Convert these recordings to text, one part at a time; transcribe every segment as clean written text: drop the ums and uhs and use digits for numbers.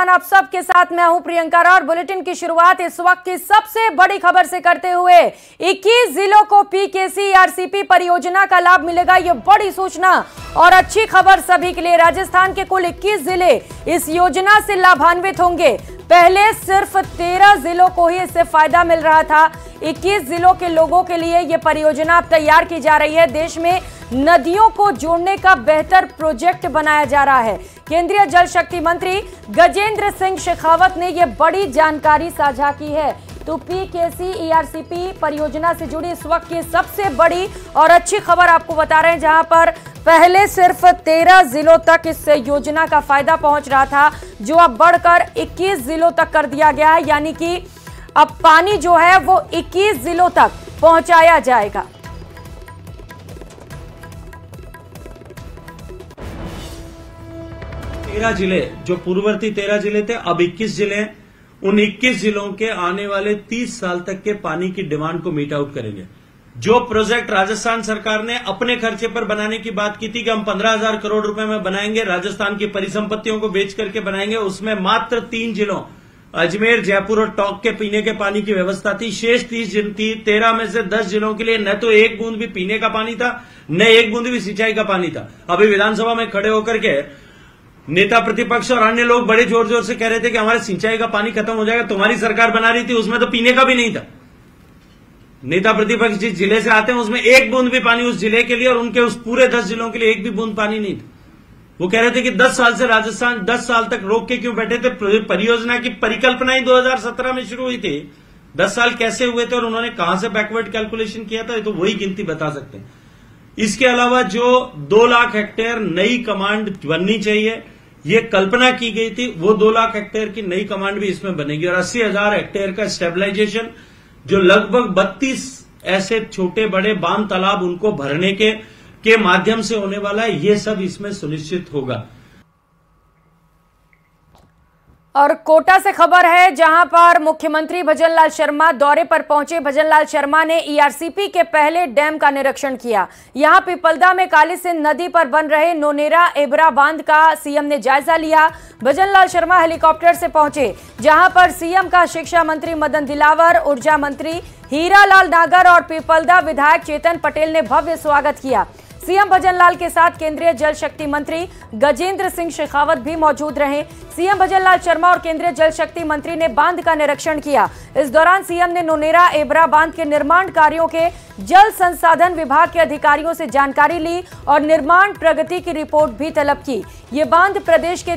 आप सबके साथ मैं हूं प्रियंका और बुलेटिन की शुरुआत इस वक्त की सबसे बड़ी खबर से करते हुए 21 जिलों को पीकेसी ईआरसीपी परियोजना का लाभ मिलेगा। यह बड़ी सूचना और अच्छी खबर सभी के लिए। राजस्थान के कुल 21 जिले इस योजना से लाभान्वित होंगे। पहले सिर्फ 13 जिलों को ही इससे फायदा मिल रहा था। 21 जिलों के लोगों के लिए यह परियोजना अब तैयार की जा रही है। देश में नदियों को जोड़ने का बेहतर प्रोजेक्ट बनाया जा रहा है। केंद्रीय जल शक्ति मंत्री गजेंद्र सिंह शेखावत ने यह बड़ी जानकारी साझा की है। तो पीकेसी ईआरसीपी परियोजना से जुड़ी इस वक्त की सबसे बड़ी और अच्छी खबर आपको बता रहे हैं, जहां पर पहले सिर्फ 13 जिलों तक इस योजना का फायदा पहुंच रहा था, जो अब बढ़कर 21 जिलों तक कर दिया गया है। यानी कि अब पानी जो है वो 21 जिलों तक पहुंचाया जाएगा। तेरह जिले, जो पूर्ववर्ती 13 जिले थे, अब 21 जिले हैं। उन 21 जिलों के आने वाले 30 साल तक के पानी की डिमांड को मीट आउट करेंगे। जो प्रोजेक्ट राजस्थान सरकार ने अपने खर्चे पर बनाने की बात की थी कि हम 15,000 करोड़ रुपए में बनाएंगे, राजस्थान की परिसंपत्तियों को बेच करके बनाएंगे, उसमें मात्र 3 जिलों अजमेर, जयपुर और टोंक के पीने के पानी की व्यवस्था थी। शेष 13 में से 10 जिलों के लिए न तो एक बूंद भी पीने का पानी था, न एक बूंद भी सिंचाई का पानी था। अभी विधानसभा में खड़े होकर के नेता प्रतिपक्ष और अन्य लोग बड़े जोर जोर से कह रहे थे कि हमारे सिंचाई का पानी खत्म हो जाएगा। तुम्हारी सरकार बना रही थी, उसमें तो पीने का भी नहीं था। नेता प्रतिपक्ष जिस जिले से आते हैं उसमें एक बूंद भी पानी उस जिले के लिए और उनके उस पूरे 10 जिलों के लिए एक भी बूंद पानी नहीं था। वो कह रहे थे कि 10 साल से राजस्थान 10 साल तक रोक के क्यों बैठे थे। परियोजना की परिकल्पना ही 2017 में शुरू हुई थी। 10 साल कैसे हुए थे और उन्होंने कहां से बैकवर्ड कैलकुलेशन किया था, तो वही गिनती बता सकते हैं। इसके अलावा जो 2 लाख हेक्टेयर नई कमांड बननी चाहिए, ये कल्पना की गई थी, वो 2 लाख हेक्टेयर की नई कमांड भी इसमें बनेगी। और 80,000 हेक्टेयर का स्टेबलाइजेशन, जो लगभग 32 ऐसे छोटे बड़े बांध तालाब उनको भरने के माध्यम से होने वाला है, ये सब इसमें सुनिश्चित होगा। और कोटा से खबर है, जहां पर मुख्यमंत्री भजनलाल शर्मा दौरे पर पहुंचे। भजनलाल शर्मा ने ईआरसीपी के पहले डैम का निरीक्षण किया। यहां पिपलदा में कालीसिंध नदी पर बन रहे नोनेरा एबरा बांध का सीएम ने जायजा लिया। भजनलाल शर्मा हेलीकॉप्टर से पहुंचे, जहां पर सीएम का शिक्षा मंत्री मदन दिलावर, ऊर्जा मंत्री हीरालाल नागर और पिपलदा विधायक चेतन पटेल ने भव्य स्वागत किया। सीएम भजनलाल के साथ केंद्रीय जल शक्ति मंत्री गजेंद्र सिंह शेखावत भी मौजूद रहे। सीएम भजनलाल शर्मा और केंद्रीय जल शक्ति मंत्री ने बांध का निरीक्षण किया। इस दौरान सीएम ने नोनेरा एबरा बांध के निर्माण कार्यों के जल संसाधन विभाग के अधिकारियों से जानकारी ली और निर्माण प्रगति की रिपोर्ट भी तलब की। ये बांध प्रदेश के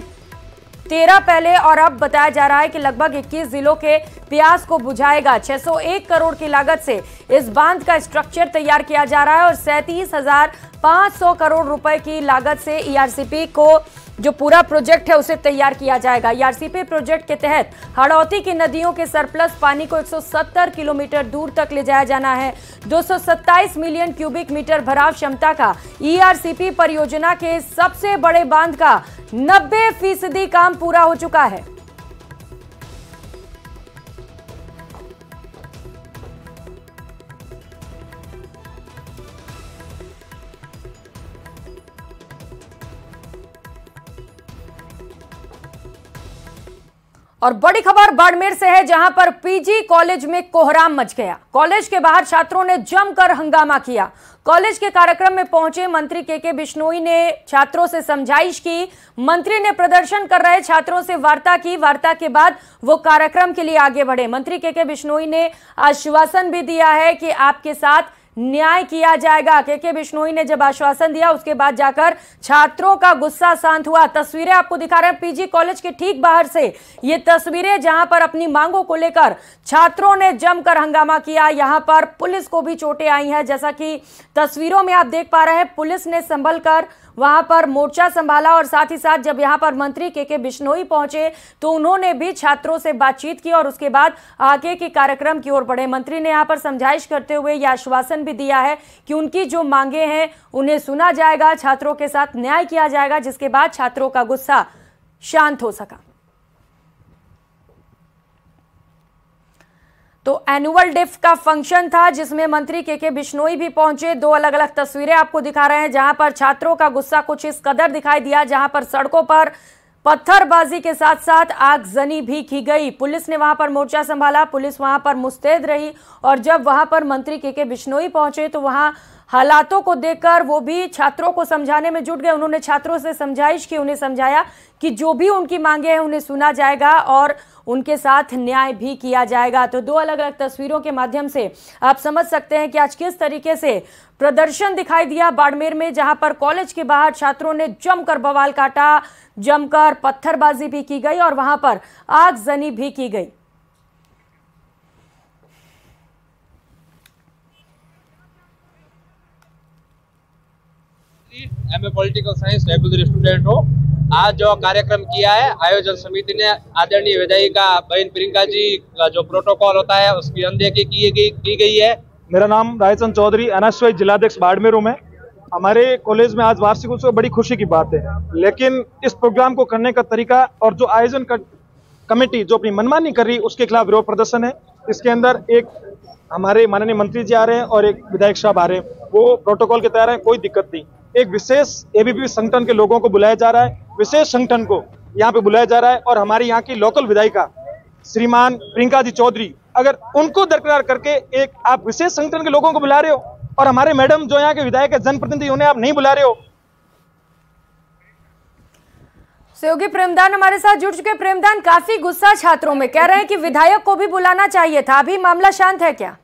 13 पहले और अब बताया जा रहा है कि लगभग 21 जिलों के प्यास को बुझाएगा। 601 करोड़ की लागत से इस बांध का स्ट्रक्चर तैयार किया जा रहा है और 37,500 करोड़ रुपए की लागत से ईआरसीपी को जो पूरा प्रोजेक्ट है उसे तैयार किया जाएगा। ईआरसीपी प्रोजेक्ट के तहत हड़ौती की नदियों के सरप्लस पानी को 170 किलोमीटर दूर तक ले जाया जाना है। 227 मिलियन क्यूबिक मीटर भराव क्षमता का ईआरसीपी परियोजना के सबसे बड़े बांध का 90% काम पूरा हो चुका है। और बड़ी खबर बाड़मेर से है, जहां पर पीजी कॉलेज में कोहराम मच गया। कॉलेज के बाहर छात्रों ने जमकर हंगामा किया। कॉलेज के कार्यक्रम में पहुंचे मंत्री के बिश्नोई ने छात्रों से समझाइश की। मंत्री ने प्रदर्शन कर रहे छात्रों से वार्ता की। वार्ता के बाद वो कार्यक्रम के लिए आगे बढ़े। मंत्री के बिश्नोई ने आश्वासन भी दिया है कि आपके साथ न्याय किया जाएगा। के बिश्नोई ने जब आश्वासन दिया, उसके बाद जाकर छात्रों का गुस्सा शांत हुआ। तस्वीरें आपको दिखा रहे हैं पीजी कॉलेज के ठीक बाहर से। ये तस्वीरें जहां पर अपनी मांगों को लेकर छात्रों ने जमकर हंगामा किया। यहां पर पुलिस को भी चोटें आई हैं, जैसा कि तस्वीरों में आप देख पा रहे हैं। पुलिस ने संभल कर वहां पर मोर्चा संभाला और साथ ही साथ जब यहां पर मंत्री के बिश्नोई पहुंचे तो उन्होंने भी छात्रों से बातचीत की और उसके बाद आगे के कार्यक्रम की ओर बढ़े। मंत्री ने यहां पर समझाइश करते हुए यह आश्वासन भी दिया है कि उनकी जो मांगे हैं उन्हें सुना जाएगा, छात्रों के साथ न्याय किया जाएगा, जिसके बाद छात्रों का गुस्सा शांत हो सका। तो एनुअल डिफ का फंक्शन था, जिसमें मंत्री के बिश्नोई भी पहुंचे। 2 अलग अलग तस्वीरें आपको दिखा रहे हैं, जहां पर छात्रों का गुस्सा कुछ इस कदर दिखाई दिया, जहां पर सड़कों पर पत्थरबाजी के साथ साथ आगजनी भी की गई। पुलिस ने वहां पर मोर्चा संभाला, पुलिस वहां पर मुस्तैद रही और जब वहां पर मंत्री के बिश्नोई पहुंचे तो वहां हालातों को देखकर वो भी छात्रों को समझाने में जुट गए। उन्होंने छात्रों से समझाइश की, उन्हें समझाया कि जो भी उनकी मांगे हैं उन्हें सुना जाएगा और उनके साथ न्याय भी किया जाएगा। तो दो अलग अलग तस्वीरों के माध्यम से आप समझ सकते हैं कि आज किस तरीके से प्रदर्शन दिखाई दिया बाड़मेर में, जहां पर कॉलेज के बाहर छात्रों ने जमकर बवाल काटा, जमकर पत्थरबाजी भी की गई और वहां पर आगजनी भी की गई। MA political science regular student हो। आज जो कार्यक्रम किया है आयोजन समिति ने, आदरणीय विधायिका बहन प्रियंका जी का जो प्रोटोकॉल होता है उसकी अनदेखी की गई है। मेरा नाम रायचंद चौधरी, एनएसवाई जिलाध्यक्ष बाड़मेर हूं मैं। हमारे कॉलेज में आज वार्षिक उत्सव बड़ी खुशी की बात है, लेकिन इस प्रोग्राम को करने का तरीका और जो आयोजन कमेटी जो अपनी मनमानी कर रही उसके खिलाफ विरोध प्रदर्शन है। इसके अंदर एक हमारे माननीय मंत्री जी आ रहे हैं और एक विधायक साहब आ रहे हैं, वो प्रोटोकॉल के तहत है, कोई दिक्कत नहीं। एक विशेष एबीवीपी संगठन के लोगों को बुलाया जा रहा है, विशेष संगठन को यहाँ पे बुलाया जा रहा है और हमारी यहाँ की लोकल विधायिका श्रीमान प्रियंका जी चौधरी, अगर उनको दरकिनार करके एक आप विशेष संगठन के लोगों को बुला रहे हो और हमारे मैडम जो यहाँ के विधायक है जनप्रतिनिधि उन्हें आप नहीं बुला रहे हो। सहयोगी प्रेमदान हमारे साथ जुड़ चुके। प्रेमदान, काफी गुस्सा छात्रों में, कह रहे हैं कि विधायक को भी बुलाना चाहिए था। अभी मामला शांत है क्या?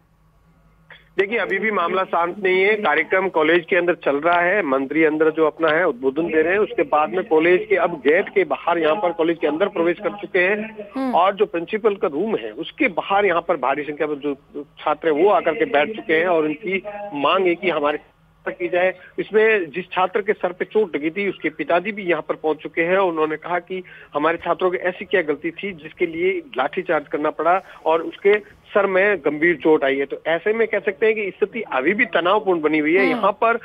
देखिए, अभी भी मामला शांत नहीं है। कार्यक्रम कॉलेज के अंदर चल रहा है, मंत्री अंदर जो अपना है उद्बोधन दे रहे हैं, उसके बाद में कॉलेज के अब गेट के बाहर यहाँ पर कॉलेज के अंदर प्रवेश कर चुके हैं और जो प्रिंसिपल का रूम है उसके बाहर यहाँ पर भारी संख्या में जो छात्र है वो आकर के बैठ चुके हैं और उनकी मांग है कि हमारे की जाए। इसमें जिस छात्र के सर पे चोट लगी थी उसके पिताजी भी यहाँ पर पहुंच चुके हैं। उन्होंने कहा कि हमारे छात्रों की ऐसी क्या गलती थी जिसके लिए लाठीचार्ज करना पड़ा और उसके सर में गंभीर चोट आई है। तो ऐसे में कह सकते हैं कि स्थिति अभी भी तनावपूर्ण बनी हुई है। यहाँ पर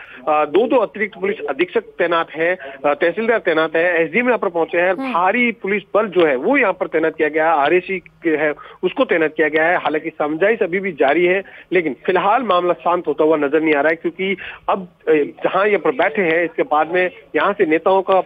दो अतिरिक्त पुलिस अधीक्षक तैनात है, तहसीलदार तैनात है, एसडीएम यहाँ पर पहुंचे हैं, भारी पुलिस बल जो है वो यहाँ पर तैनात किया गया है, आरएसी है उसको तैनात किया गया है। हालांकि समझाइश अभी भी जारी है, लेकिन फिलहाल मामला शांत होता हुआ नजर नहीं आ रहा है, क्योंकि अब जहां ये पर बैठे हैं इसके बाद में यहाँ से नेताओं का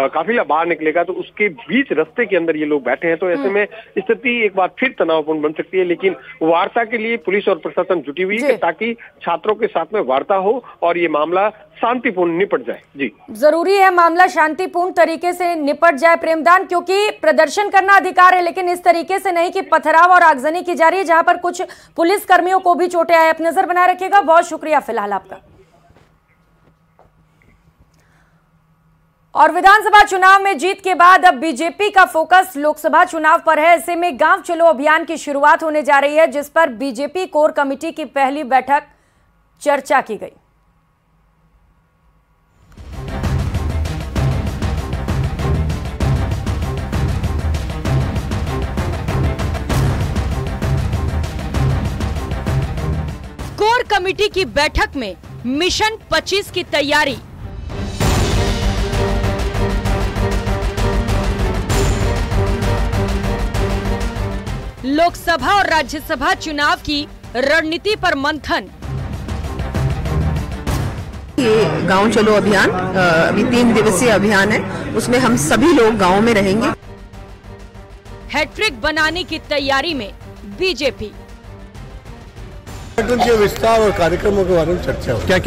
काफिला बाहर निकलेगा तो उसके बीच रास्ते के अंदर ये लोग बैठे हैं। तो ऐसे में स्थिति एक बार फिर तनावपूर्ण बन सकती है, लेकिन वार्ता के लिए पुलिस और प्रशासन जुटी हुई है ताकि छात्रों के साथ में वार्ता हो और ये मामला शांतिपूर्ण निपट जाए। जी, जरूरी है मामला शांतिपूर्ण तरीके से निपट जाए प्रेमदान, क्योंकि प्रदर्शन करना अधिकार है, लेकिन इस तरीके से नहीं कि पथराव और आगजनी की जा रही है जहां पर कुछ पुलिस कर्मियों को भी चोटें आए। आप नजर बनाए रखिएगा। बहुत शुक्रिया फिलहाल आपका। और विधानसभा चुनाव में जीत के बाद अब बीजेपी का फोकस लोकसभा चुनाव पर है। ऐसे में गांव चलो अभियान की शुरुआत होने जा रही है, जिस पर बीजेपी कोर कमेटी की पहली बैठक चर्चा की गई। कोर कमेटी की बैठक में मिशन 25 की तैयारी, लोकसभा और राज्यसभा चुनाव की रणनीति पर मंथन। ये गांव चलो अभियान अभी 3 दिवसीय अभियान है, उसमें हम सभी लोग गांव में रहेंगे। हैट्रिक बनाने की तैयारी में बीजेपी। के विस्तार और कार्यक्रमों के बारे में चर्चा हो। क्या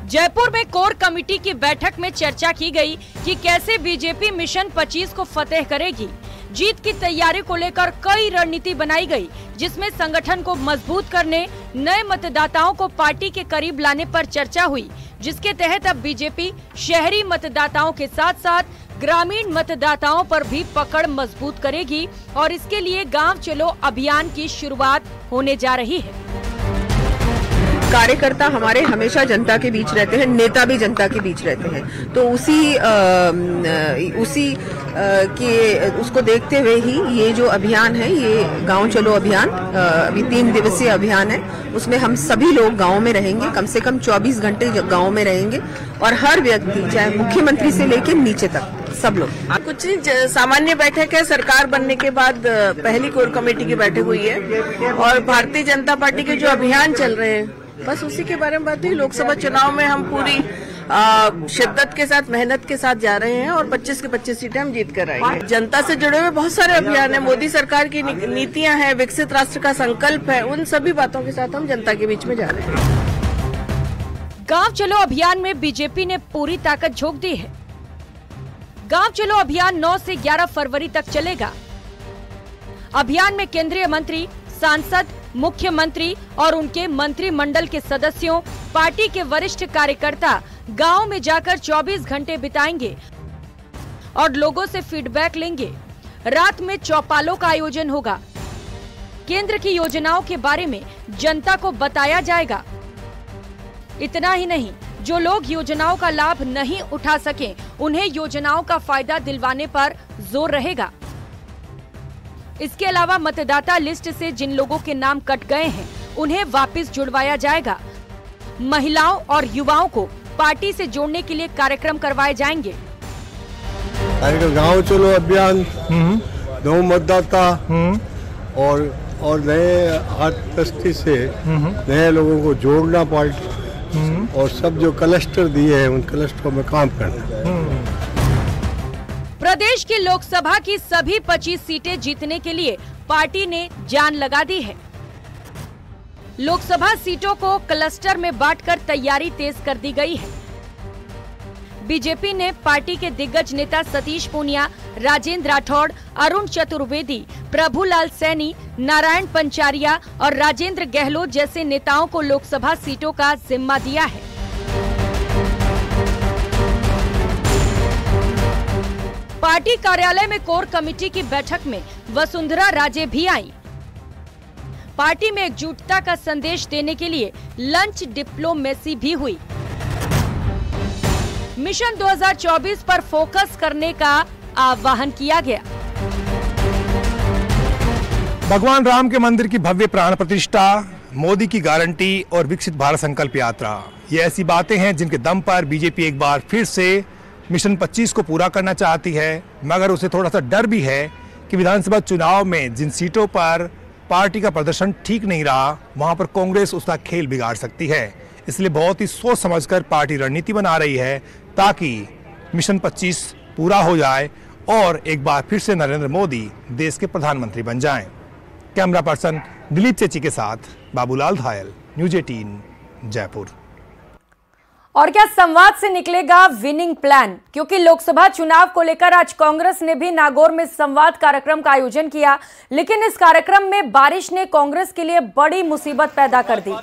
जयपुर में कोर कमेटी की बैठक में चर्चा की गई कि कैसे बीजेपी मिशन 25 को फतेह करेगी। जीत की तैयारी को लेकर कई रणनीति बनाई गई, जिसमें संगठन को मजबूत करने, नए मतदाताओं को पार्टी के करीब लाने पर चर्चा हुई, जिसके तहत अब बीजेपी शहरी मतदाताओं के साथ साथ ग्रामीण मतदाताओं पर भी पकड़ मजबूत करेगी और इसके लिए गांव चलो अभियान की शुरुआत होने जा रही है। कार्यकर्ता हमारे हमेशा जनता के बीच रहते हैं, नेता भी जनता के बीच रहते हैं, तो उसको देखते हुए ही ये जो अभियान है, ये गांव चलो अभियान अभी 3 दिवसीय अभियान है, उसमें हम सभी लोग गांव में रहेंगे, कम से कम 24 घंटे गांव में रहेंगे और हर व्यक्ति चाहे मुख्यमंत्री से लेकर नीचे तक सब लोग। कुछ सामान्य बैठक है, सरकार बनने के बाद पहली कोर कमेटी की बैठक हुई है और भारतीय जनता पार्टी के जो अभियान चल रहे हैं बस उसी के बारे में बात हुई। लोकसभा चुनाव में हम पूरी शिद्दत के साथ, मेहनत के साथ जा रहे हैं और 25 की 25 सीटें हम जीत कर आएंगे। जनता से जुड़े हुए बहुत सारे अभियान है, मोदी सरकार की नीतियां हैं, विकसित राष्ट्र का संकल्प है, उन सभी बातों के साथ हम जनता के बीच में जा रहे हैं। गांव चलो अभियान में बीजेपी ने पूरी ताकत झोंक दी है। गांव चलो अभियान 9 से 11 फरवरी तक चलेगा। अभियान में केंद्रीय मंत्री, सांसद, मुख्यमंत्री और उनके मंत्रिमंडल के सदस्यों, पार्टी के वरिष्ठ कार्यकर्ता गांव में जाकर 24 घंटे बिताएंगे और लोगों से फीडबैक लेंगे। रात में चौपालों का आयोजन होगा। केंद्र की योजनाओं के बारे में जनता को बताया जाएगा। इतना ही नहीं, जो लोग योजनाओं का लाभ नहीं उठा सके, उन्हें योजनाओं का फायदा दिलवाने पर जोर रहेगा। इसके अलावा मतदाता लिस्ट से जिन लोगों के नाम कट गए हैं, उन्हें वापस जुड़वाया जाएगा। महिलाओं और युवाओं को पार्टी से जोड़ने के लिए कार्यक्रम करवाए जाएंगे। गांव चलो अभियान, नौ मतदाता और नए हाथ दृष्टि से नए लोगों को जोड़ना पार्टी, और सब जो क्लस्टर दिए हैं उन क्लस्टरों में काम करना। प्रदेश की लोकसभा की सभी 25 सीटें जीतने के लिए पार्टी ने जान लगा दी है। लोकसभा सीटों को क्लस्टर में बांटकर तैयारी तेज कर दी गई है। बीजेपी ने पार्टी के दिग्गज नेता सतीश पूनिया, राजेंद्र राठौड़, अरुण चतुर्वेदी, प्रभुलाल सैनी, नारायण पंचारिया और राजेंद्र गहलोत जैसे नेताओं को लोकसभा सीटों का जिम्मा दिया है। पार्टी कार्यालय में कोर कमेटी की बैठक में वसुंधरा राजे भी आई। पार्टी में एकजुटता का संदेश देने के लिए लंच डिप्लोमेसी भी हुई। मिशन 2024 पर फोकस करने का आह्वान किया गया। भगवान राम के मंदिर की भव्य प्राण प्रतिष्ठा, मोदी की गारंटी और विकसित भारत संकल्प यात्रा, ये ऐसी बातें हैं जिनके दम पर बीजेपी एक बार फिर से मिशन 25 को पूरा करना चाहती है। मगर उसे थोड़ा सा डर भी है कि विधानसभा चुनाव में जिन सीटों पर पार्टी का प्रदर्शन ठीक नहीं रहा, वहां पर कांग्रेस उसका खेल बिगाड़ सकती है। इसलिए बहुत ही सोच समझकर पार्टी रणनीति बना रही है ताकि मिशन 25 पूरा हो जाए और एक बार फिर से नरेंद्र मोदी देश के प्रधानमंत्री बन जाएं। कैमरा पर्सन दिलीप चेची के साथ बाबूलाल धायल, न्यूज़ 18 जयपुर। और क्या संवाद से निकलेगा विनिंग प्लान? क्योंकि लोकसभा चुनाव को लेकर आज कांग्रेस ने भी नागौर में संवाद कार्यक्रम का आयोजन किया, लेकिन इस कार्यक्रम में बारिश ने कांग्रेस के लिए बड़ी मुसीबत पैदा कर दी।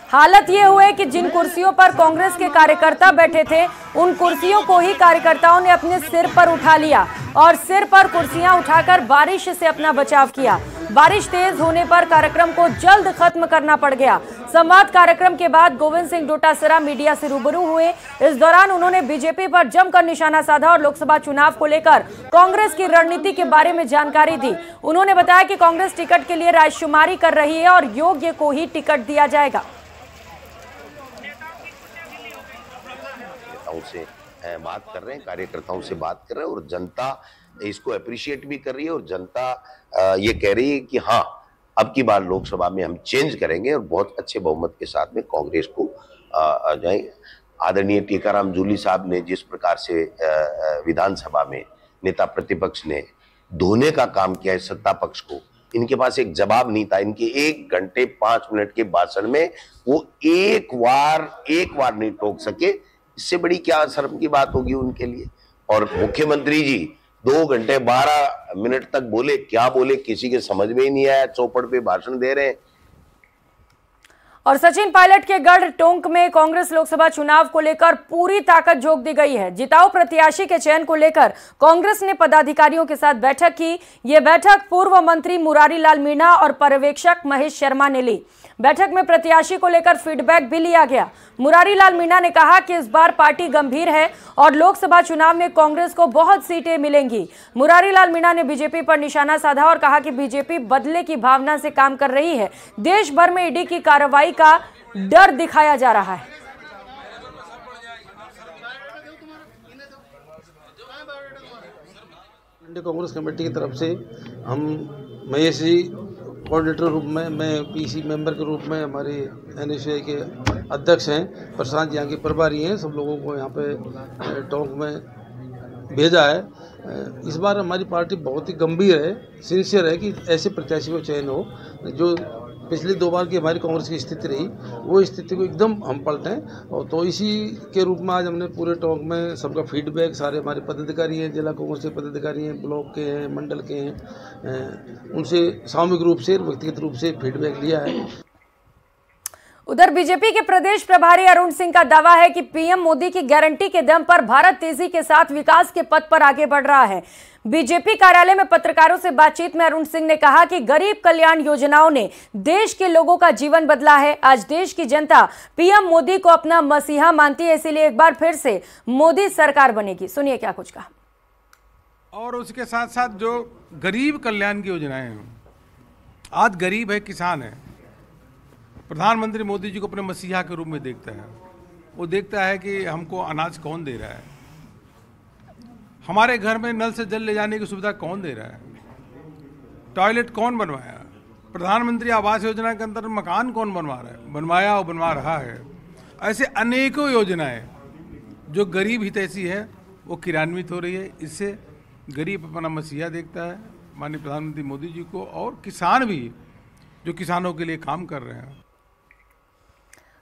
हालत ये हुई कि जिन कुर्सियों पर कांग्रेस के कार्यकर्ता बैठे थे, उन कुर्सियों को ही कार्यकर्ताओं ने अपने सिर पर उठा लिया और सिर पर कुर्सियां उठाकर बारिश से अपना बचाव किया। बारिश तेज होने पर कार्यक्रम को जल्द खत्म करना पड़ गया। संवाद कार्यक्रम के बाद गोविंद सिंह डोटासरा मीडिया से रूबरू हुए। इस दौरान उन्होंने बीजेपी पर जमकर निशाना साधा और लोकसभा चुनाव को लेकर कांग्रेस की रणनीति के बारे में जानकारी दी। उन्होंने बताया कि कांग्रेस टिकट के लिए रायशुमारी कर रही है और योग्य को ही टिकट दिया जाएगा। से बात कर रहे हैं, कार्यकर्ताओं से बात कर रहे हैं और जनता इसको अप्रिशिएट भी कर रही है और जनता ये कह रही है कि हाँ, अब की बार लोकसभा में हम चेंज करेंगे और बहुत अच्छे बहुमत के साथ में कांग्रेस को जाएंगे। आदरणीय टीकाराम जूली साहब ने जिस प्रकार से विधानसभा में नेता प्रतिपक्ष ने धोने का काम किया है सत्ता पक्ष को, इनके पास एक जवाब नहीं था। इनके 1 घंटे 5 मिनट के भाषण में वो एक बार नहीं टोक सके। इससे बड़ी क्या शर्म की बात होगी उनके लिए। और मुख्यमंत्री जी 2 घंटे 12 मिनट तक बोले, क्या बोले किसी के समझ में ही नहीं आया, चौपड़ पे भाषण दे रहे हैं। और सचिन पायलट के गढ़ टोंक में कांग्रेस लोकसभा चुनाव को लेकर पूरी ताकत झोंक दी गई है। जिताऊ प्रत्याशी के चयन को लेकर कांग्रेस ने पदाधिकारियों के साथ बैठक की। ये बैठक पूर्व मंत्री मुरारी लाल मीणा और पर्यवेक्षक महेश शर्मा ने ली। बैठक में प्रत्याशी को लेकर फीडबैक भी लिया गया। मुरारी लाल मीणा ने कहा कि इस बार पार्टी गंभीर है और लोकसभा चुनाव में कांग्रेस को बहुत सीटें मिलेंगी। मुरारी लाल मीणा ने बीजेपी पर निशाना साधा और कहा कि बीजेपी बदले की भावना से काम कर रही है। देश भर में ईडी की कार्रवाई का डर दिखाया जा रहा है। कांग्रेस कमेटी की तरफ से हम महेश जी कोऑर्डिनेटर रूप में, मैं पीसी मेंबर के रूप में, हमारे एनएसयूआई के अध्यक्ष हैं, प्रशांत यहाँ के प्रभारी हैं, सब लोगों को यहाँ पे टोंक में भेजा है। इस बार हमारी पार्टी बहुत ही गंभीर है, सिंसियर है कि ऐसे प्रत्याशी को चयन हो जो पिछली 2 बार की हमारी कांग्रेस की स्थिति रही, वो स्थिति को एकदम हम पलटें। और तो इसी के रूप में आज हमने पूरे टोंक में सबका फीडबैक, सारे हमारे पदाधिकारी हैं, जिला कांग्रेस के पदाधिकारी हैं, ब्लॉक के हैं, मंडल के हैं, उनसे सामूहिक रूप से, व्यक्तिगत रूप से फीडबैक लिया है। उधर बीजेपी के प्रदेश प्रभारी अरुण सिंह का दावा है कि पीएम मोदी की गारंटी के दम पर भारत तेजी के साथ विकास के पथ पर आगे बढ़ रहा है। बीजेपी कार्यालय में पत्रकारों से बातचीत में अरुण सिंह ने कहा कि गरीब कल्याण योजनाओं ने देश के लोगों का जीवन बदला है। आज देश की जनता पीएम मोदी को अपना मसीहा मानती है, इसीलिए एक बार फिर से मोदी सरकार बनेगी। सुनिए क्या कुछ कहा। और उसके साथ साथ जो गरीब कल्याण की योजनाएं हैं, आज गरीब है, किसान है, प्रधानमंत्री मोदी जी को अपने मसीहा के रूप में देखता है। वो देखता है कि हमको अनाज कौन दे रहा है, हमारे घर में नल से जल ले जाने की सुविधा कौन दे रहा है, टॉयलेट कौन बनवाया, प्रधानमंत्री आवास योजना के अंदर मकान कौन बनवा रहा है, बनवाया और बनवा रहा है। ऐसे अनेकों योजनाएं जो गरीब हितैषी है वो क्रियान्वित हो रही है। इससे गरीब अपना मसीहा देखता है माननीय प्रधानमंत्री मोदी जी को, और किसान भी जो किसानों के लिए काम कर रहे हैं।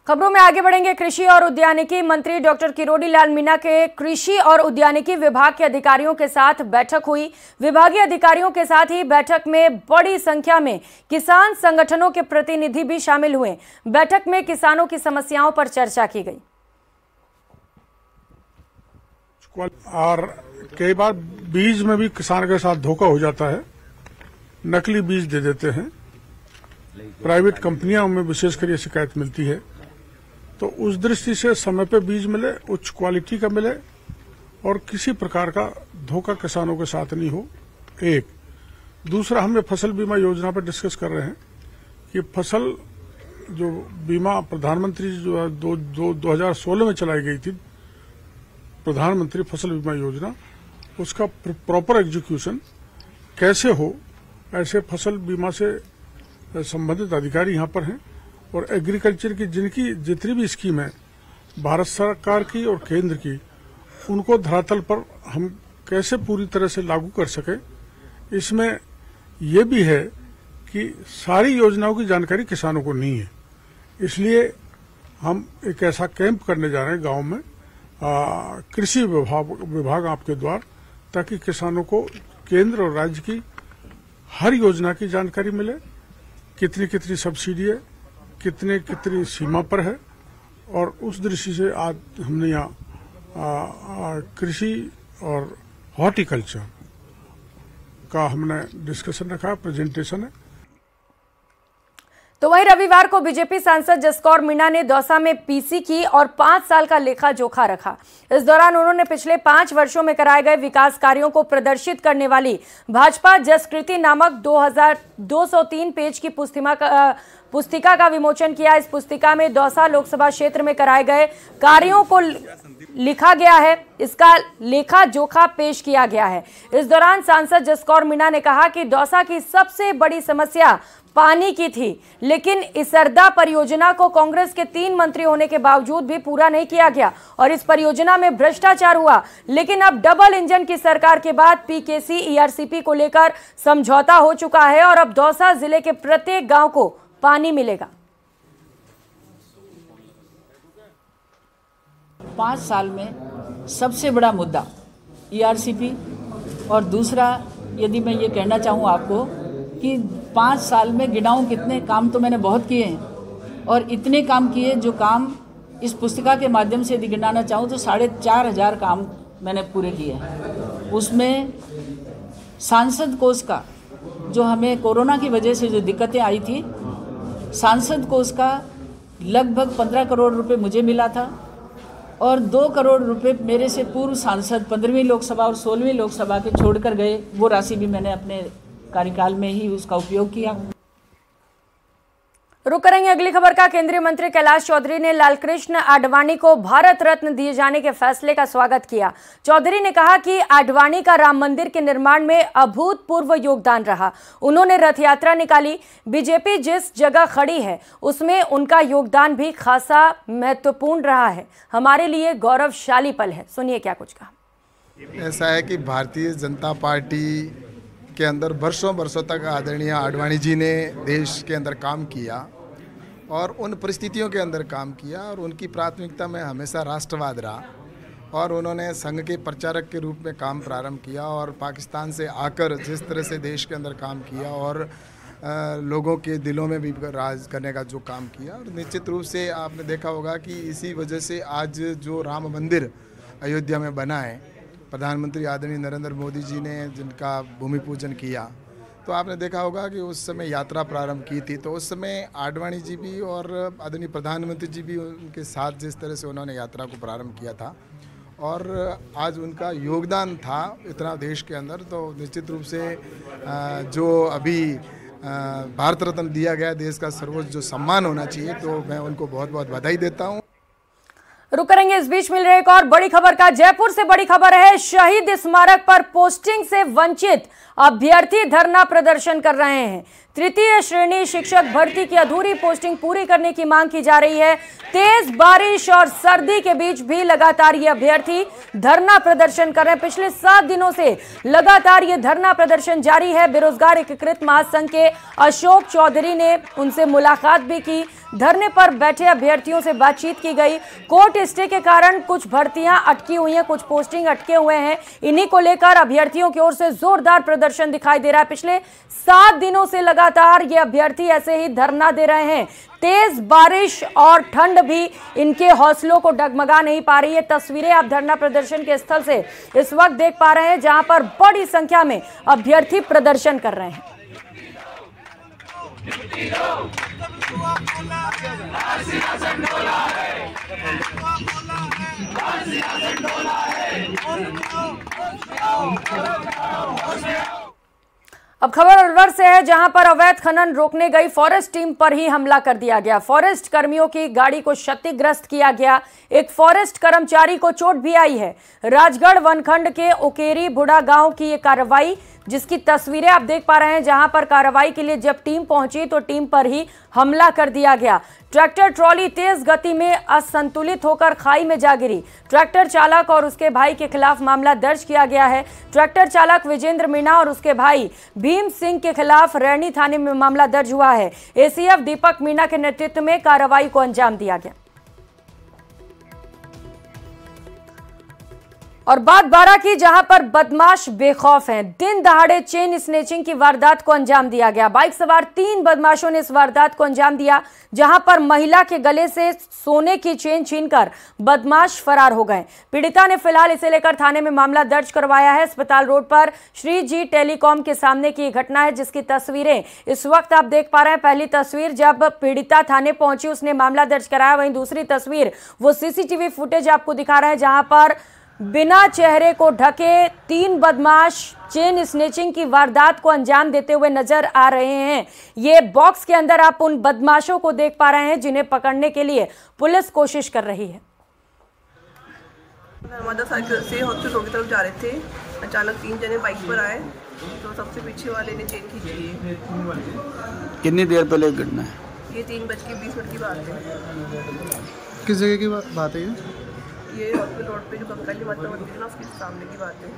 खबरों में आगे बढ़ेंगे। कृषि और उद्यानिकी मंत्री डॉक्टर किरोड़ी लाल मीणा के कृषि और उद्यानिकी विभाग के अधिकारियों के साथ बैठक हुई। विभागीय अधिकारियों के साथ ही बैठक में बड़ी संख्या में किसान संगठनों के प्रतिनिधि भी शामिल हुए। बैठक में किसानों की समस्याओं पर चर्चा की गई। और कई बार बीज में भी किसान के साथ धोखा हो जाता है, नकली बीज दे देते हैं। प्राइवेट कंपनियों में विशेषकर ये शिकायत मिलती है। तो उस दृष्टि से समय पे बीज मिले, उच्च क्वालिटी का मिले और किसी प्रकार का धोखा किसानों के साथ नहीं हो। एक दूसरा, हम फसल बीमा योजना पर डिस्कस कर रहे हैं कि फसल जो बीमा प्रधानमंत्री जो 2016 में चलाई गई थी, प्रधानमंत्री फसल बीमा योजना, उसका प्रॉपर एग्जीक्यूशन कैसे हो, ऐसे फसल बीमा से संबंधित अधिकारी यहाँ पर हैं। और एग्रीकल्चर की जिनकी जितनी भी स्कीम है भारत सरकार की और केंद्र की, उनको धरातल पर हम कैसे पूरी तरह से लागू कर सकें। इसमें ये भी है कि सारी योजनाओं की जानकारी किसानों को नहीं है, इसलिए हम एक ऐसा कैंप करने जा रहे हैं गांव में कृषि विभाग आपके द्वार, ताकि किसानों को केंद्र और राज्य की हर योजना की जानकारी मिले, कितनी कितनी सब्सिडी है, कितनी सीमा पर है। और उस दृष्टि से आज हमने यहाँ कृषि और हॉर्टिकल्चर का हमने डिस्कशन रखा, प्रेजेंटेशन है। तो वहीं रविवार को बीजेपी सांसद जसकौर मीणा ने दौसा में पीसी की और 5 साल का लेखा जोखा रखा। इस दौरान उन्होंने पिछले 5 वर्षों में कराए गए विकास कार्यों को प्रदर्शित करने वाली भाजपा जसकृति नामक 2203 पेज की पुस्तिका का विमोचन किया। इस पुस्तिका में दौसा लोकसभा क्षेत्र में कराए गए कार्यों को लिखा गया है, इसका लेखा जोखा पेश किया गया है। इस दौरान सांसद जसकौर मीणा ने कहा कि दौसा की सबसे बड़ी समस्या पानी की थी, लेकिन इसरदा परियोजना को कांग्रेस के 3 मंत्री होने के बावजूद भी पूरा नहीं किया गया और इस परियोजना में भ्रष्टाचार हुआ। लेकिन अब डबल इंजन की सरकार के बाद पीकेसी ईआरसीपी को लेकर समझौता हो चुका है और अब दौसा जिले के प्रत्येक गांव को पानी मिलेगा। 5 साल में सबसे बड़ा मुद्दा ईआरसीपी, और दूसरा यदि मैं ये कहना चाहूँ आपको कि 5 साल में गिनाऊं कितने काम, तो मैंने बहुत किए हैं और इतने काम किए जो काम इस पुस्तिका के माध्यम से यदि गिनाना चाहूँ तो 4500 काम मैंने पूरे किए हैं। उसमें सांसद कोष का, जो हमें कोरोना की वजह से जो दिक्कतें आई थी, सांसद कोष का लगभग 15 करोड़ रुपए मुझे मिला था और 2 करोड़ रुपए मेरे से पूर्व सांसद 15वीं लोकसभा और 16वीं लोकसभा के छोड़कर गए। वो राशि भी मैंने अपने कार्यकाल में ही उसका उपयोग किया। रुक करेंगे अगली खबर का। केंद्रीय मंत्री कैलाश चौधरी ने लालकृष्ण आडवाणी को भारत रत्न दिए जाने के फैसले का स्वागत किया। चौधरी ने कहा कि आडवाणी का राम मंदिर के निर्माण में अभूतपूर्व योगदान रहा। उन्होंने रथ यात्रा निकाली। बीजेपी जिस जगह खड़ी है उसमें उनका योगदान भी खासा महत्वपूर्ण रहा है। हमारे लिए गौरवशाली पल है। सुनिए क्या कुछ कहा। ऐसा है कि भारतीय जनता पार्टी के अंदर वर्षों तक आदरणीय आडवाणी जी ने देश के अंदर काम किया और उन परिस्थितियों के अंदर काम किया और उनकी प्राथमिकता में हमेशा राष्ट्रवाद रहा और उन्होंने संघ के प्रचारक के रूप में काम प्रारंभ किया और पाकिस्तान से आकर जिस तरह से देश के अंदर काम किया और लोगों के दिलों में भी राज करने का जो काम किया। और निश्चित रूप से आपने देखा होगा कि इसी वजह से आज जो राम मंदिर अयोध्या में बना है, प्रधानमंत्री आदरणीय नरेंद्र मोदी जी ने जिनका भूमि पूजन किया, तो आपने देखा होगा कि उस समय यात्रा प्रारंभ की थी, तो उस समय आडवाणी जी भी और आदरणीय प्रधानमंत्री जी भी उनके साथ जिस तरह से उन्होंने यात्रा को प्रारंभ किया था और आज उनका योगदान था इतना देश के अंदर, तो निश्चित रूप से जो अभी भारत रत्न दिया गया, देश का सर्वोच्च जो सम्मान होना चाहिए, तो मैं उनको बहुत बहुत बधाई देता हूँ। रुक करेंगे इस बीच मिल रही एक और बड़ी खबर का। जयपुर से बड़ी खबर है, शहीद स्मारक पर पोस्टिंग से वंचित अभ्यर्थी धरना प्रदर्शन कर रहे हैं। तृतीय श्रेणी शिक्षक भर्ती की अधूरी पोस्टिंग पूरी करने की मांग की जा रही है। तेज बारिश और सर्दी के बीच भी लगातार ये अभ्यर्थी धरना प्रदर्शन कर रहे हैं। पिछले 7 दिनों से लगातार ये धरना प्रदर्शन जारी है। बेरोजगार एकीकृत महासंघ के अशोक चौधरी ने उनसे मुलाकात भी की। धरने पर बैठे अभ्यर्थियों से बातचीत की गई। कोर्ट स्टे के कारण कुछ भर्तियां अटकी हुई हैं, कुछ पोस्टिंग अटके हुए हैं। इन्हीं को लेकर अभ्यर्थियों की ओर से जोरदार प्रदर्शन दिखाई दे रहा है। पिछले 7 दिनों से लगातार ये अभ्यर्थी ऐसे ही धरना दे रहे हैं। तेज बारिश और ठंड भी इनके हौसलों को डगमगा नहीं पा रही है। तस्वीरें आप धरना प्रदर्शन के स्थल से इस वक्त देख पा रहे हैं, जहां पर बड़ी संख्या में अभ्यर्थी प्रदर्शन कर रहे हैं। अब खबर अलवर से है, जहां पर अवैध खनन रोकने गई फॉरेस्ट टीम पर ही हमला कर दिया गया। फॉरेस्ट कर्मियों की गाड़ी को क्षतिग्रस्त किया गया। एक फॉरेस्ट कर्मचारी को चोट भी आई है। राजगढ़ वनखंड के उकेरी बुढ़ा गांव की ये कार्रवाई, जिसकी तस्वीरें आप देख पा रहे हैं, जहां पर कार्रवाई के लिए जब टीम पहुंची तो टीम पर ही हमला कर दिया गया। ट्रैक्टर ट्रॉली तेज गति में असंतुलित होकर खाई में जा गिरी। ट्रैक्टर चालक और उसके भाई के खिलाफ मामला दर्ज किया गया है। ट्रैक्टर चालक विजेंद्र मीणा और उसके भाई भीम सिंह के खिलाफ रैनी थाने में मामला दर्ज हुआ है। एसीएफ दीपक मीणा के नेतृत्व में कार्रवाई को अंजाम दिया गया। और बात बारा की, जहां पर बदमाश बेखौफ हैं। दिन दहाड़े चेन स्नेचिंग की वारदात को अंजाम दिया गया। बाइक सवार 3 बदमाशों ने इस वारदात को अंजाम दिया, जहां पर महिला के गले से सोने की चेन छीनकर बदमाश फरार हो गए। पीड़िता ने फिलहाल इसे लेकर थाने में मामला दर्ज करवाया है। अस्पताल रोड पर श्री जी टेलीकॉम के सामने की घटना है, जिसकी तस्वीरें इस वक्त आप देख पा रहे हैं। पहली तस्वीर जब पीड़िता थाने पहुंची, उसने मामला दर्ज कराया। वहीं दूसरी तस्वीर वो सीसीटीवी फुटेज आपको दिखा रहा है, जहां पर बिना चेहरे को ढके 3 बदमाश चेन स्नेचिंग की वारदात को अंजाम देते हुए नजर आ रहे हैं। ये बॉक्स के अंदर आप उन बदमाशों को देख पा रहे हैं जिन्हें पकड़ने के लिए पुलिस कोशिश कर रही है। नर्मदा साइकिल से हॉस्पिटल रोड की तरफ जा रहे थे, अचानक 3 जने बाइक पर आए, तो सबसे पीछे वाले ने चेन खींची है। कितनी देर पहले घटना है? ये 3:20 की बात है। किस जगह की बात है ये हॉस्पिटल रोड पे जो कंकाली माता मंदिर है ना, उसके सामने की बात है।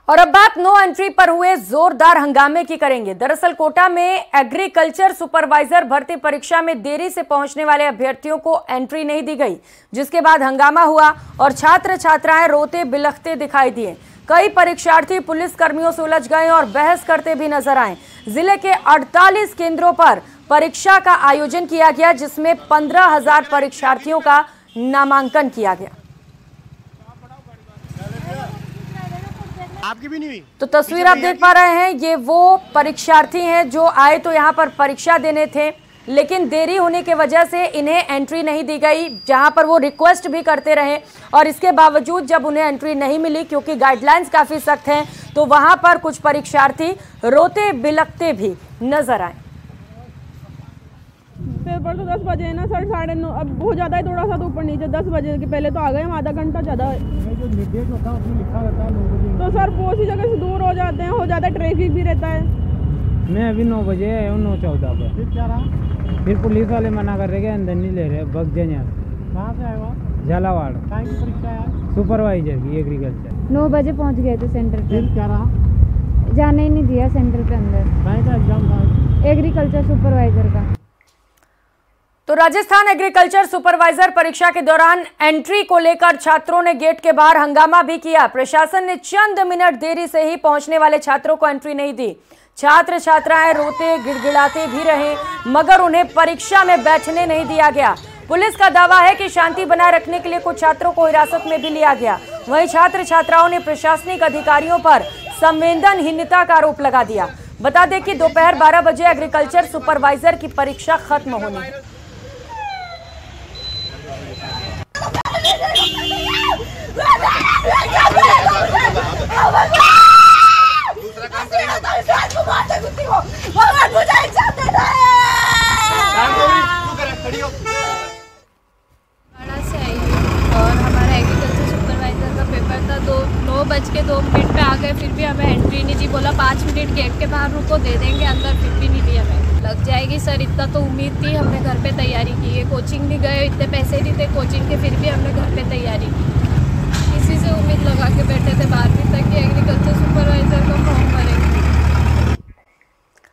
और अब बात नो एंट्री पर हुए जोरदार हंगामे की करेंगे। दरअसल कोटा में एग्रीकल्चर सुपरवाइजर भर्ती परीक्षा में देरी से पहुंचने वाले अभ्यर्थियों को एंट्री नहीं दी गई, जिसके बाद हंगामा हुआ और छात्र छात्राएं रोते बिलखते दिखाई दिए। कई परीक्षार्थी पुलिस कर्मियों से उलझ गए और बहस करते भी नजर आए। जिले के 48 केंद्रों पर परीक्षा का आयोजन किया गया, जिसमें 15,000 परीक्षार्थियों का नामांकन किया गया। आपकी भी नहीं हुई? तो तस्वीर आप देख पा रहे हैं, ये वो परीक्षार्थी हैं जो आए तो यहाँ पर परीक्षा देने थे, लेकिन देरी होने की वजह से इन्हें एंट्री नहीं दी गई, जहां पर वो रिक्वेस्ट भी करते रहे। और इसके बावजूद जब उन्हें एंट्री नहीं मिली, क्योंकि गाइडलाइंस काफ़ी सख्त हैं, तो वहां पर कुछ परीक्षार्थी रोते बिलखते भी नजर आए। पहुंचे पर तो 10 बजे ना सर, 9:30, अब बहुत ज़्यादा है, थोड़ा सा तो ऊपर नीचे 10 बजे के पहले तो आ गए हम, आधा घंटा ज़्यादा है। जो निर्देश होता है उसमें लिखा रहता है 9 बजे, तो सर बहुत सी जगह से दूर हो जाते हैं, हो जाता है, ट्रैफिक भी रहता है। मैं अभी 9 बजे आया हूँ, 9:14 पर। फिर क्या रहा? फिर पुलिस वाले मना कर रहे हैं, अंदर नहीं ले रहे, बग जाए यहाँ से। कहाँ से आए हो? झालावाड़। कहाँ की परीक्षा है? सुपरवाइजर की, एग्रीकल्चर। 9 बजे पहुँच गए थे सेंटर पे। फिर क्या रहा? जाने ही नहीं दिया सेंटर पे अंदर। कहाँ का एग्जाम था? एग्रीकल्चर सुपरवाइजर का। तो राजस्थान एग्रीकल्चर सुपरवाइजर परीक्षा के दौरान एंट्री को लेकर छात्रों ने गेट के बाहर हंगामा भी किया। प्रशासन ने चंद मिनट देरी से ही पहुंचने वाले छात्रों को एंट्री नहीं दी। छात्र छात्राएं रोते गिड़गिड़ाते भी रहे, मगर उन्हें परीक्षा में बैठने नहीं दिया गया। पुलिस का दावा है कि शांति बनाए रखने के लिए कुछ छात्रों को हिरासत में भी लिया गया। वहीं छात्र छात्राओं ने प्रशासनिक अधिकारियों पर संवेदनहीनता का आरोप लगा दिया। बता दें कि दोपहर 12 बजे एग्रीकल्चर सुपरवाइजर की परीक्षा खत्म होनी है। से आई और हमारा एग्रीकल्चर सुपरवाइजर का पेपर था, 9:02 पे आ गए, फिर भी हमें एंट्री नहीं दी। बोला 5 मिनट गेट के बाहर रुको, दे देंगे अंदर, फिर भी नहीं दी हमें। लग जाएगी सर, इतना तो उम्मीद थी, हमने घर पे तैयारी की है, कोचिंग भी गए, इतने पैसे नहीं थे कोचिंग के, फिर भी हमने घर पे तैयारी की। इसी से उम्मीद लगा के बैठे थे 12वीं तक कि एग्रीकल्चर सुपरवाइजर का फॉर्म भरेंगे।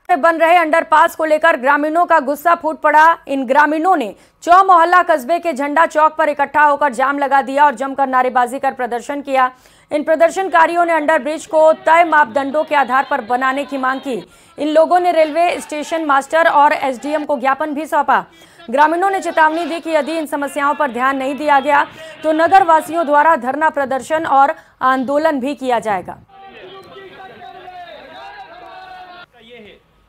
बन रहे अंडरपास को लेकर ग्रामीणों का गुस्सा फूट पड़ा। इन ग्रामीणों ने चौ मोहल्ला कस्बे के झंडा चौक पर इकट्ठा होकर जाम लगा दिया और जमकर नारेबाजी कर प्रदर्शन किया। इन प्रदर्शनकारियों ने अंडरब्रिज को तय मापदंडों के आधार पर बनाने की मांग की। इन लोगों ने रेलवे स्टेशन मास्टर और एसडीएम को ज्ञापन भी सौंपा। ग्रामीणों ने चेतावनी दी कि यदि इन समस्याओं पर ध्यान नहीं दिया गया तो नगर वासियों द्वारा धरना प्रदर्शन और आंदोलन भी किया जाएगा।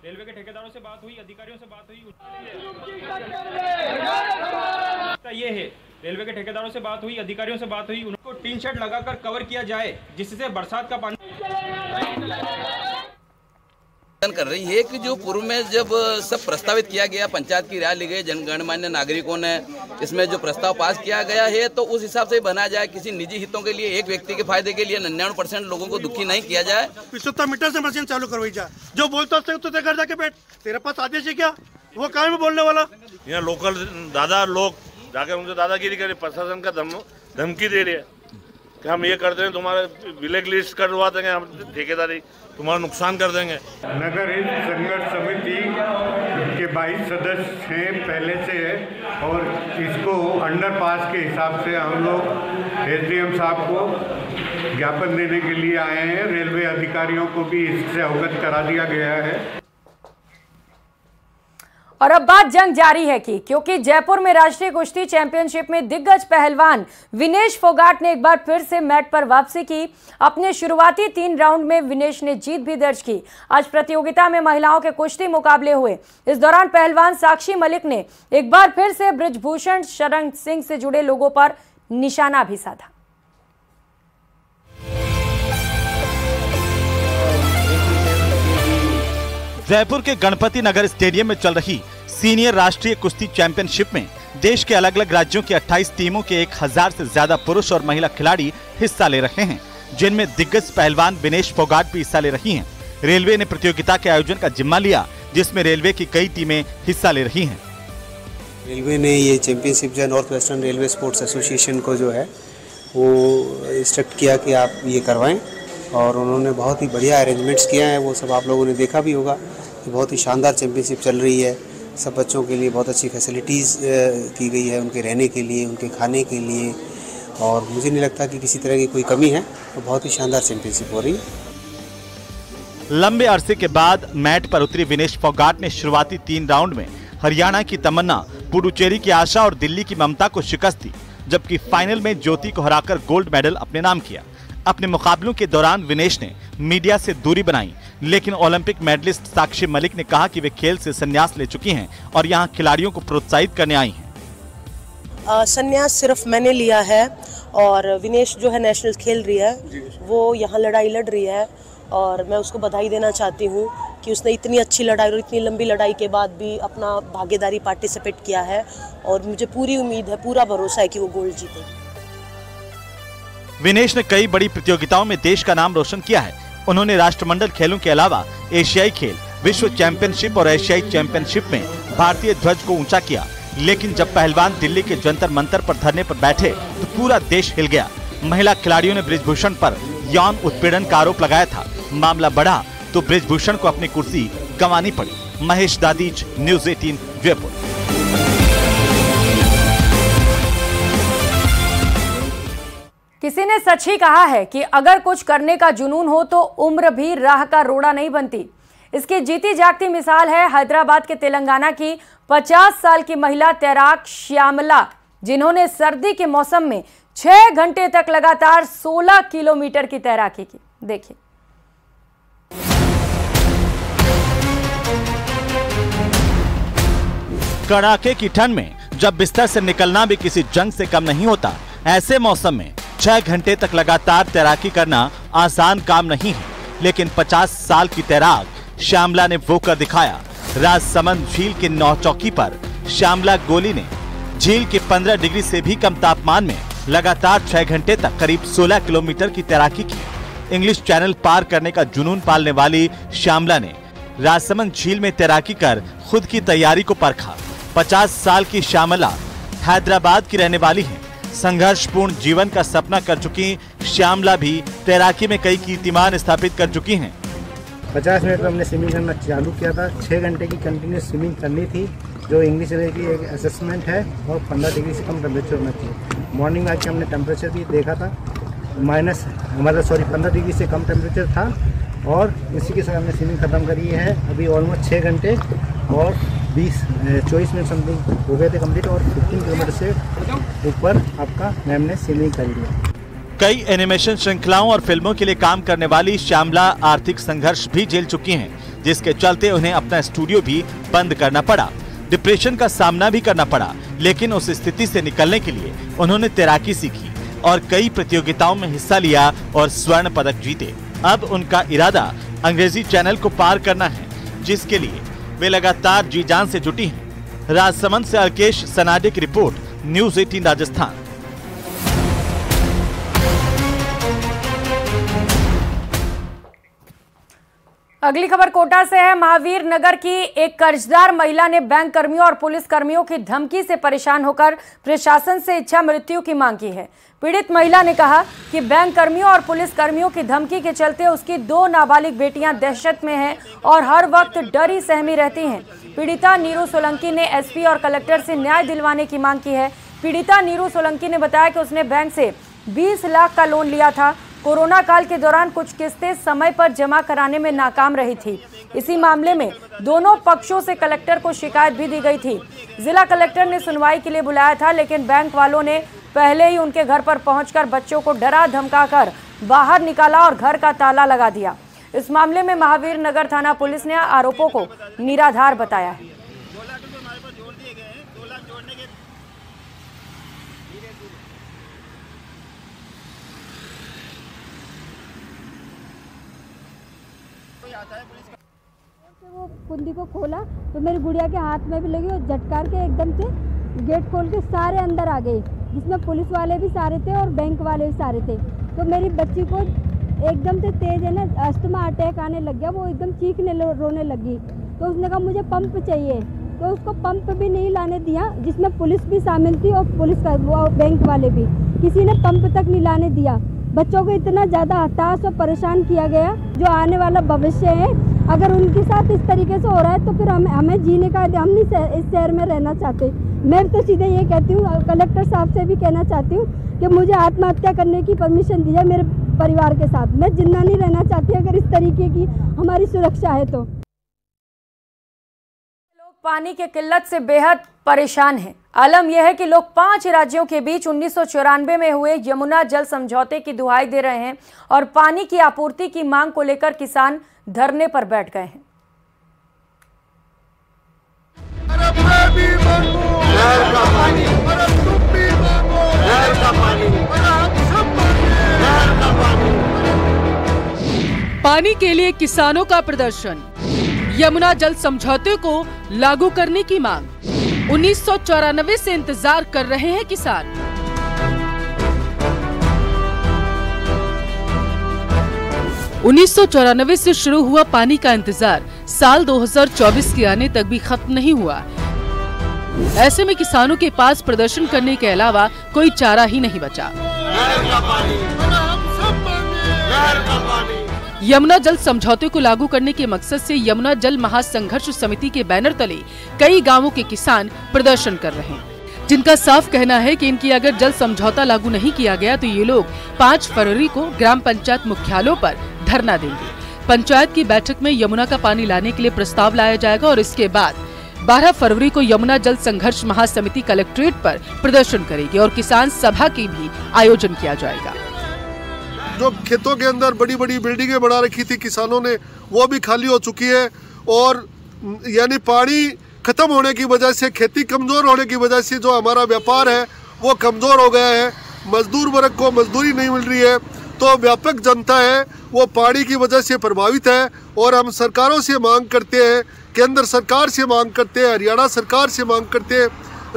रेलवे के ठेकेदारों से बात हुई, अधिकारियों से बात हुई, ये है रेलवे के ठेकेदारों से बात हुई, अधिकारियों से बात हुई, उनको टीन शेड लगाकर कवर किया जाए जिससे बरसात का पानी कर रही है कि जो पूर्व में जब सब प्रस्तावित किया गया, पंचायत की राय ली गई, जनगणमान्य नागरिकों ने इसमें जो प्रस्ताव पास किया गया है तो उस हिसाब से बनाया जाए। किसी निजी हितों के लिए, एक व्यक्ति के फायदे के लिए 99% लोगों को दुखी नहीं किया जाए। 75 मीटर से मशीन चालू करवाई जाए। जो बोलता तो घर जाके बैठ, तेरे पास आदेश है क्या? वो काम में बोलने वाला। यहाँ लोकल दादा लोग जाके उनसे दादागिरी करे, प्रशासन का धमकी दे रहे हैं कि हम ये कर देंगे, तुम्हारे ब्लैक लिस्ट करवा देंगे, हम ठेकेदारी तुम्हारा नुकसान कर देंगे। नगर हित संघर्ष समिति के 22 सदस्य हैं पहले से है और इसको अंडरपास के हिसाब से हम लोग एसडीएम साहब को ज्ञापन देने के लिए आए हैं। रेलवे अधिकारियों को भी इससे अवगत करा दिया गया है। और अब बात जंग जारी है की, क्योंकि जयपुर में राष्ट्रीय कुश्ती चैंपियनशिप में दिग्गज पहलवान विनेश फोगाट ने एक बार फिर से मैट पर वापसी की। अपने शुरुआती 3 राउंड में विनेश ने जीत भी दर्ज की। आज प्रतियोगिता में महिलाओं के कुश्ती मुकाबले हुए। इस दौरान पहलवान साक्षी मलिक ने एक बार फिर से बृजभूषण शरण सिंह से जुड़े लोगों पर निशाना भी साधा। जयपुर के गणपति नगर स्टेडियम में चल रही सीनियर राष्ट्रीय कुश्ती चैंपियनशिप में देश के अलग अलग राज्यों की 28 टीमों के 1000 से ज्यादा पुरुष और महिला खिलाड़ी हिस्सा ले रहे हैं, जिनमें दिग्गज पहलवान विनेश फोगाट भी हिस्सा ले रही हैं। रेलवे ने प्रतियोगिता के आयोजन का जिम्मा लिया, जिसमें रेलवे की कई टीमें हिस्सा ले रही हैं। रेलवे ने ये चैंपियनशिप जो है north western railway sports association को जो है वो इंस्ट्रक्ट किया कि आप ये करवाएं, और उन्होंने बहुत ही बढ़िया अरेंजमेंट्स किया है। वो सब आप लोगों ने देखा भी होगा कि बहुत ही शानदार चैंपियनशिप चल रही है। सब बच्चों के लिए बहुत अच्छी फैसिलिटीज़ की गई है, उनके रहने के लिए, उनके खाने के लिए, और मुझे नहीं लगता कि किसी तरह की कोई कमी है। तो बहुत ही शानदार चैंपियनशिप हो रही है। लंबे अरसे के बाद मैट पर उतरी विनेश फोगाट ने शुरुआती 3 राउंड में हरियाणा की तमन्ना, पुडुचेरी की आशा और दिल्ली की ममता को शिकस्त दी, जबकि फाइनल में ज्योति को हराकर गोल्ड मेडल अपने नाम किया। अपने मुकाबलों के दौरान विनेश ने मीडिया से दूरी बनाई, लेकिन ओलंपिक मेडलिस्ट साक्षी मलिक ने कहा कि वे खेल से संन्यास ले चुकी हैं और यहां खिलाड़ियों को प्रोत्साहित करने आई हैं। संन्यास सिर्फ मैंने लिया है और विनेश जो है नेशनल खेल रही है, वो यहाँ लड़ाई लड़ रही है और मैं उसको बधाई देना चाहती हूँ कि उसने इतनी अच्छी लड़ाई और इतनी लंबी लड़ाई के बाद भी अपना भागीदारी पार्टिसिपेट किया है और मुझे पूरी उम्मीद है, पूरा भरोसा है कि वो गोल्ड जीतेगी। विनेश ने कई बड़ी प्रतियोगिताओं में देश का नाम रोशन किया है। उन्होंने राष्ट्रमंडल खेलों के अलावा एशियाई खेल, विश्व चैंपियनशिप और एशियाई चैंपियनशिप में भारतीय ध्वज को ऊंचा किया। लेकिन जब पहलवान दिल्ली के जंतर मंतर पर धरने पर बैठे तो पूरा देश हिल गया। महिला खिलाड़ियों ने बृजभूषण पर यौन उत्पीड़न का आरोप लगाया था। मामला बढ़ा तो बृजभूषण को अपनी कुर्सी गंवानी पड़ी। महेश दादीज, न्यूज़ 18 जयपुर। किसी ने सच ही कहा है कि अगर कुछ करने का जुनून हो तो उम्र भी राह का रोड़ा नहीं बनती। इसकी जीती जागती मिसाल है हैदराबाद के तेलंगाना की 50 साल की महिला तैराक श्यामला, जिन्होंने सर्दी के मौसम में 6 घंटे तक लगातार 16 किलोमीटर की तैराकी की। देखिए। कड़ाके की ठंड में जब बिस्तर से निकलना भी किसी जंग से कम नहीं होता, ऐसे मौसम में 6 घंटे तक लगातार तैराकी करना आसान काम नहीं है। लेकिन 50 साल की तैराक श्यामला ने वो कर दिखाया। राजसमंद झील के नौचौकी पर श्यामला गोली ने झील के 15 डिग्री से भी कम तापमान में लगातार 6 घंटे तक करीब 16 किलोमीटर की तैराकी की। इंग्लिश चैनल पार करने का जुनून पालने वाली श्यामला ने राजसमंद झील में तैराकी कर खुद की तैयारी को परखा। 50 साल की श्यामला हैदराबाद की रहने वाली है। संघर्षपूर्ण जीवन का सपना कर चुकी श्यामला भी तैराकी में कई कीर्तिमान स्थापित कर चुकी हैं। 50 मिनट में हमने स्विमिंग करना चालू किया था। 6 घंटे की कंटिन्यूस स्विमिंग करनी थी, जो इंग्लिश वे की एक असेसमेंट है, और 15 डिग्री से कम टेम्परेचर होना चाहिए। मॉर्निंग में आके हमने टेम्परेचर भी देखा था, 15 डिग्री से कम टेम्परेचर था, और इसी के साथ हमने स्विमिंग खत्म करी है। अभी ऑलमोस्ट 6 घंटे और 24 मिनट समथिंग हो गए थे कम्प्लीट, और 15 किलोमीटर से ऊपर आपका मैम ने स्विमिंग कर लिया। कई एनिमेशन श्रृंखलाओं और फिल्मों के लिए काम करने वाली श्यामला आर्थिक संघर्ष भी झेल चुकी हैं, जिसके चलते उन्हें अपना स्टूडियो भी बंद करना पड़ा। डिप्रेशन का सामना भी करना पड़ा, लेकिन उस स्थिति से निकलने के लिए उन्होंने तैराकी सीखी और कई प्रतियोगिताओं में हिस्सा लिया और स्वर्ण पदक जीते। अब उनका इरादा अंग्रेजी चैनल को पार करना है, जिसके लिए वे लगातार जी जान से जुटी हैं। राजसमंद से अल्केश सनाडे की रिपोर्ट, न्यूज़ 18 राजस्थान। अगली खबर कोटा से है। महावीर नगर की एक कर्जदार महिला ने बैंक कर्मियों और पुलिस कर्मियों की धमकी से परेशान होकर प्रशासन से इच्छा मृत्यु की मांग की है। पीड़ित महिला ने कहा कि बैंक कर्मियों और पुलिस कर्मियों की धमकी के चलते उसकी 2 नाबालिग बेटियां दहशत में हैं और हर वक्त डरी सहमी रहती हैं। पीड़िता नीरू सोलंकी ने एसपी और कलेक्टर से न्याय दिलवाने की मांग की है। पीड़िता नीरू सोलंकी ने बताया कि उसने बैंक से 20 लाख का लोन लिया था। कोरोना काल के दौरान कुछ किस्तें समय पर जमा कराने में नाकाम रही थी। इसी मामले में दोनों पक्षों से कलेक्टर को शिकायत भी दी गई थी। जिला कलेक्टर ने सुनवाई के लिए बुलाया था, लेकिन बैंक वालों ने पहले ही उनके घर पर पहुंचकर बच्चों को डरा धमकाकर बाहर निकाला और घर का ताला लगा दिया। इस मामले में महावीर नगर थाना पुलिस ने आरोपों को निराधार बताया है। वो कुंडी को खोला तो मेरी गुड़िया के हाथ में भी लगी और झटकार के एकदम से गेट खोल के सारे अंदर आ गए, जिसमें पुलिस वाले भी सारे थे और बैंक वाले भी सारे थे। तो मेरी बच्ची को एकदम से तेज है ना अस्थमा अटैक आने लग गया, वो एकदम चीखने रोने लगी। तो उसने कहा मुझे पंप चाहिए, तो उसको पंप भी नहीं लाने दिया, जिसमें पुलिस भी शामिल थी और पुलिस का वो बैंक वाले भी, किसी ने पंप तक नहीं लाने दिया। बच्चों को इतना ज़्यादा हताश और परेशान किया गया। जो आने वाला भविष्य है, अगर उनके साथ इस तरीके से हो रहा है तो फिर हमें जीने का, हम नहीं इस शहर में रहना चाहते। मैं तो सीधे ये कहती हूँ, कलेक्टर साहब से भी कहना चाहती हूँ कि मुझे आत्महत्या करने की परमिशन दी जाए मेरे परिवार के साथ। मैं जिंदा नहीं रहना चाहती अगर इस तरीके की हमारी सुरक्षा है तो। पानी की किल्लत से बेहद परेशान हैं। आलम यह है कि लोग 5 राज्यों के बीच 1994 में हुए यमुना जल समझौते की दुहाई दे रहे हैं और पानी की आपूर्ति की मांग को लेकर किसान धरने पर बैठ गए हैं। पानी पानी के लिए किसानों का प्रदर्शन, यमुना जल समझौते को लागू करने की मांग। 1994 से इंतजार कर रहे हैं किसान। उन्नीस से शुरू हुआ पानी का इंतजार साल 2024 के आने तक भी खत्म नहीं हुआ। ऐसे में किसानों के पास प्रदर्शन करने के अलावा कोई चारा ही नहीं बचा। यमुना जल समझौते को लागू करने के मकसद से यमुना जल महासंघर्ष समिति के बैनर तले कई गांवों के किसान प्रदर्शन कर रहे हैं, जिनका साफ कहना है कि इनकी अगर जल समझौता लागू नहीं किया गया तो ये लोग 5 फरवरी को ग्राम पंचायत मुख्यालयों पर धरना देंगे। पंचायत की बैठक में यमुना का पानी लाने के लिए प्रस्ताव लाया जाएगा और इसके बाद 12 फरवरी को यमुना जल संघर्ष महासमिति कलेक्ट्रेट पर प्रदर्शन करेगी और किसान सभा की भी आयोजन किया जाएगा। जो खेतों के अंदर बड़ी बड़ी बिल्डिंगें बना रखी थी किसानों ने, वो भी खाली हो चुकी है और यानी पानी खत्म होने की वजह से, खेती कमजोर होने की वजह से जो हमारा व्यापार है वो कमजोर हो गया है। मजदूर वर्ग को मजदूरी नहीं मिल रही है, तो व्यापक जनता है वो पानी की वजह से प्रभावित है। और हम सरकारों से मांग करते हैं, केंद्र सरकार से मांग करते हैं, हरियाणा सरकार से मांग करते हैं,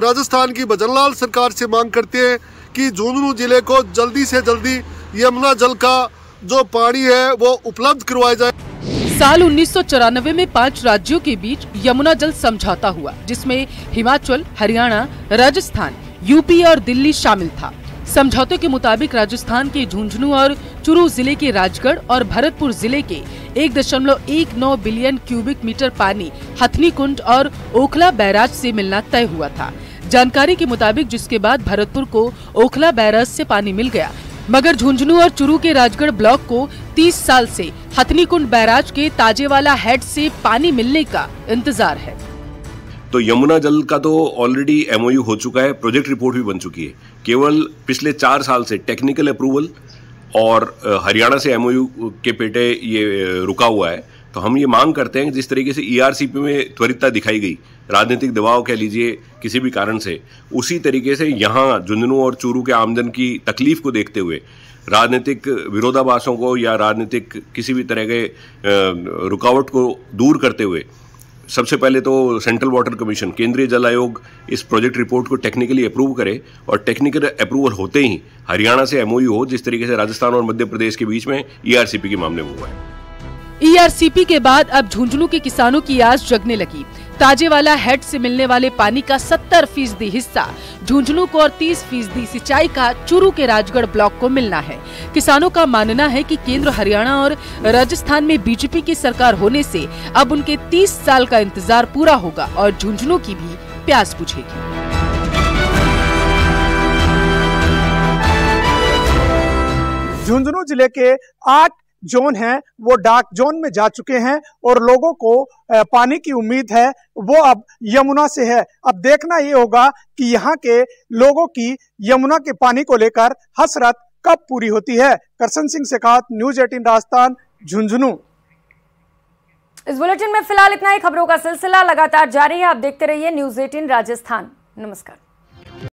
राजस्थान की भजनलाल सरकार से मांग करते हैं कि झुंझुनू जिले को जल्दी से जल्दी यमुना जल का जो पानी है वो उपलब्ध करवाया जाए। साल 1994 में 5 राज्यों के बीच यमुना जल समझौता हुआ, जिसमें हिमाचल, हरियाणा, राजस्थान, यूपी और दिल्ली शामिल था। समझौते के मुताबिक राजस्थान के झुंझुनू और चुरू जिले के राजगढ़ और भरतपुर जिले के 1.19 बिलियन क्यूबिक मीटर पानी हथनी कुंड और ओखला बैराज से मिलना तय हुआ था। जानकारी के मुताबिक जिसके बाद भरतपुर को ओखला बैराज से पानी मिल गया, मगर झुंझुनू और चुरू के राजगढ़ ब्लॉक को 30 साल से हथनी कुंड बैराज के ताजेवाला हेड से पानी मिलने का इंतजार है। तो यमुना जल का तो ऑलरेडी एमओयू हो चुका है, प्रोजेक्ट रिपोर्ट भी बन चुकी है। केवल पिछले 4 साल से टेक्निकल अप्रूवल और हरियाणा से एमओयू के पेटे ये रुका हुआ है। तो हम ये मांग करते हैं कि जिस तरीके से ईआरसीपी में त्वरितता दिखाई गई, राजनीतिक दबाव कह लीजिए किसी भी कारण से, उसी तरीके से यहाँ झुंझुनू और चूरू के आमजन की तकलीफ को देखते हुए, राजनीतिक विरोधाभासों को या राजनीतिक किसी भी तरह के रुकावट को दूर करते हुए सबसे पहले तो सेंट्रल वाटर कमीशन, केंद्रीय जल आयोग इस प्रोजेक्ट रिपोर्ट को टेक्निकली अप्रूव करे और टेक्निकल अप्रूवल होते ही हरियाणा से एमओयू हो, जिस तरीके से राजस्थान और मध्य प्रदेश के बीच में ईआरसीपी के मामले में हुआ है। ईआरसीपी के बाद अब झुंझुनू के किसानों की आस जगने लगी। ताजेवाला हेड से मिलने वाले पानी का 70% हिस्सा झुंझुनू को और 30% सिंचाई का चूरू के राजगढ़ ब्लॉक को मिलना है। किसानों का मानना है कि केंद्र, हरियाणा और राजस्थान में बीजेपी की सरकार होने से अब उनके 30 साल का इंतजार पूरा होगा और झुंझुनू की भी प्यास बुझेगी। झुंझुनू जिले के 8 जोन हैं वो डार्क जोन में जा चुके हैं और लोगों को पानी की उम्मीद है वो अब यमुना से है। अब देखना ये होगा कि यहाँ के लोगों की यमुना के पानी को लेकर हसरत कब पूरी होती है। करसन सिंह शेखावत, न्यूज़ 18 राजस्थान, झुंझुनू। इस बुलेटिन में फिलहाल इतना ही। खबरों का सिलसिला लगातार जारी है, आप देखते रहिए न्यूज़ 18 राजस्थान। नमस्कार।